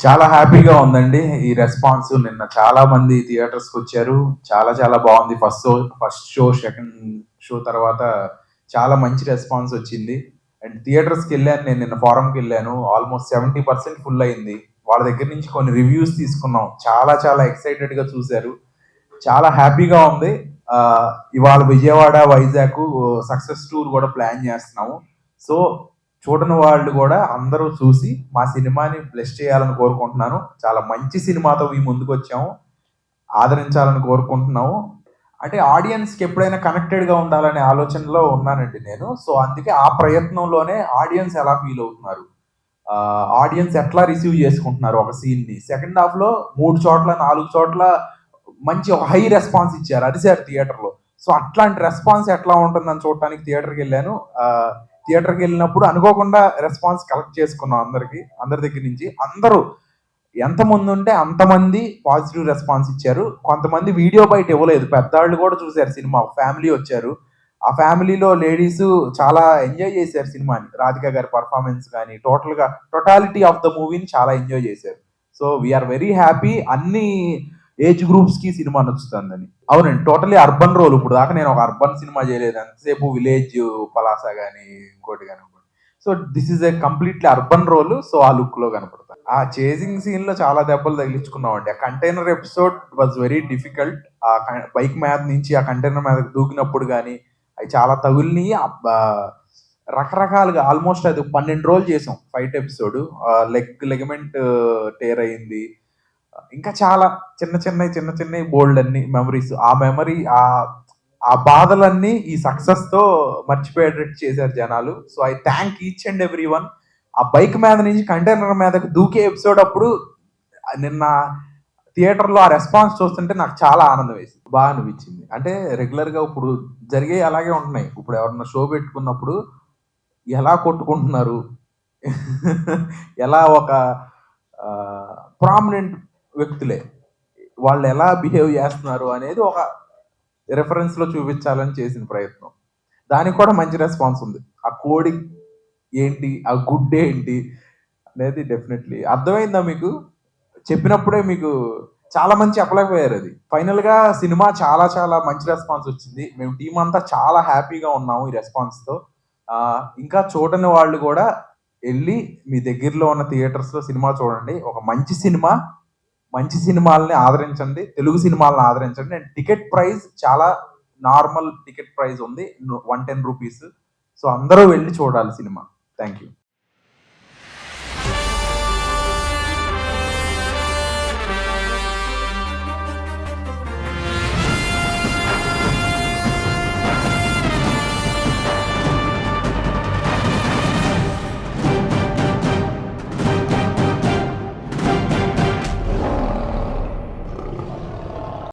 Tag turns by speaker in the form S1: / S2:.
S1: చాలా హ్యాపీగా ఉందండి ఈ రెస్పాన్స్. నిన్న చాలా మంది థియేటర్స్కి వచ్చారు. చాలా చాలా బాగుంది. ఫస్ట్ షో, సెకండ్ షో తర్వాత చాలా మంచి రెస్పాన్స్ వచ్చింది. అండ్ థియేటర్స్కి వెళ్ళాను, నేను నిన్న ఫారంకి వెళ్ళాను. ఆల్మోస్ట్ 70% ఫుల్ అయింది. వాళ్ళ దగ్గర నుంచి కొన్ని రివ్యూస్ తీసుకున్నాం. చాలా చాలా ఎక్సైటెడ్గా చూశారు. చాలా హ్యాపీగా ఉంది. ఇవాళ విజయవాడ, వైజాగ్ సక్సెస్ టూర్ కూడా ప్లాన్ చేస్తున్నాము. సో చూడని వాళ్ళు కూడా అందరూ చూసి మా సినిమాని బ్లెస్ చేయాలని కోరుకుంటున్నాను. చాలా మంచి సినిమాతో మీ ముందుకు వచ్చాము. ఆదరించాలని కోరుకుంటున్నాము. అంటే ఆడియన్స్కి ఎప్పుడైనా కనెక్టెడ్గా ఉండాలనే ఆలోచనలో ఉన్నానండి నేను. సో అందుకే ఆ ప్రయత్నంలోనే ఆడియన్స్ ఎలా ఫీల్ అవుతున్నారు, ఆడియన్స్ ఎట్లా రిసీవ్ చేసుకుంటున్నారు ఒక సీన్ని. సెకండ్ హాఫ్లో 3 చోట్ల 4 చోట్ల మంచి ఒక హై రెస్పాన్స్ ఇచ్చారు, అరిశారు థియేటర్లో. సో అట్లాంటి రెస్పాన్స్ ఎట్లా ఉంటుందని చూడటానికి థియేటర్కి వెళ్ళాను. థియేటర్కి వెళ్ళినప్పుడు అనుకోకుండా రెస్పాన్స్ కలెక్ట్ చేసుకున్నాం. అందరి దగ్గర నుంచి అందరూ ఎంతమంది ఉంటే అంతమంది పాజిటివ్ రెస్పాన్స్ ఇచ్చారు. కొంతమంది వీడియో బయట ఇవ్వలేదు, పెద్దవాళ్ళు కూడా చూశారు సినిమా. ఫ్యామిలీ వచ్చారు, ఆ ఫ్యామిలీలో లేడీస్ చాలా ఎంజాయ్ చేశారు సినిమాని. రాధిక గారి పర్ఫార్మెన్స్ కానీ టోటాలిటీ ఆఫ్ ద మూవీని చాలా ఎంజాయ్ చేశారు. So we are very happy. అన్ని ఏజ్ గ్రూప్స్ కి సినిమా నచ్చుతుందని. అవునండి, టోటలీ అర్బన్ రోల్. ఇప్పుడు దాకా నేను ఒక అర్బన్ సినిమా చేయలేదు, ఎంతసేపు విలేజ్ పలాస కానీ ఇంకోటి కానీ. So this is a completely urban role. So ఆ లుక్ లో కనపడతాను. ఆ చేజింగ్ సీన్ లో చాలా దెబ్బలు తగిలించుకున్నామండి. ఆ container episode was very difficult. ఆ బైక్ మీద నుంచి ఆ కంటైనర్ మీద దూకినప్పుడు కానీ అవి చాలా తగులినాయి. రకరకాలుగా ఆల్మోస్ట్ అది 12 రోజులు చేసాం ఫైట్ ఎపిసోడ్. లెగమెంట్ టేర్ అయింది. ఇంకా చాలా చిన్న బోల్డ్ అన్ని మెమరీస్. ఆ బాధలన్నీ ఈ సక్సెస్ తో మర్చిపోయేటట్టు చేశారు జనాలు. So I thank each and every one. ఆ బైక్ మీద నుంచి కంటైనర్ మీదకి దూకే ఎపిసోడ్ అప్పుడు నిన్న థియేటర్లో ఆ రెస్పాన్స్ చూస్తుంటే నాకు చాలా ఆనందం వేసింది, బాగా అనిపించింది. అంటే రెగ్యులర్గా ఇప్పుడు జరిగే అలాగే ఉంటున్నాయి. ఇప్పుడు ఎవరన్నా షో పెట్టుకున్నప్పుడు ఎలా కొట్టుకుంటున్నారు, ఎలా ఒక ప్రామినెంట్ వ్యక్తులే వాళ్ళు ఎలా బిహేవ్ చేస్తున్నారు అనేది ఒక రెఫరెన్స్ లో చూపించాలని చేసిన ప్రయత్నం. దానికి కూడా మంచి రెస్పాన్స్ ఉంది. ఆ కోడి ఏంటి, ఆ గుడ్ ఏంటి అనేది డెఫినెట్లీ అర్థమైందా మీకు? చెప్పినప్పుడే మీకు చాలా మంది చెప్పలేకపోయారు. అది ఫైనల్ గా సినిమా చాలా చాలా మంచి రెస్పాన్స్ వచ్చింది. మేము టీం అంతా చాలా హ్యాపీగా ఉన్నాము ఈ రెస్పాన్స్ తో. ఇంకా చూడని వాళ్ళు కూడా వెళ్ళి మీ దగ్గరలో ఉన్న థియేటర్స్ లో సినిమా చూడండి. ఒక మంచి సినిమాలని ఆదరించండి, తెలుగు సినిమాలను ఆదరించండి. అండ్ టికెట్ ప్రైస్ చాలా నార్మల్ టికెట్ ప్రైస్ ఉంది, 110 రూపీస్. సో అందరూ వెళ్ళి చూడాలి సినిమా. Thank you.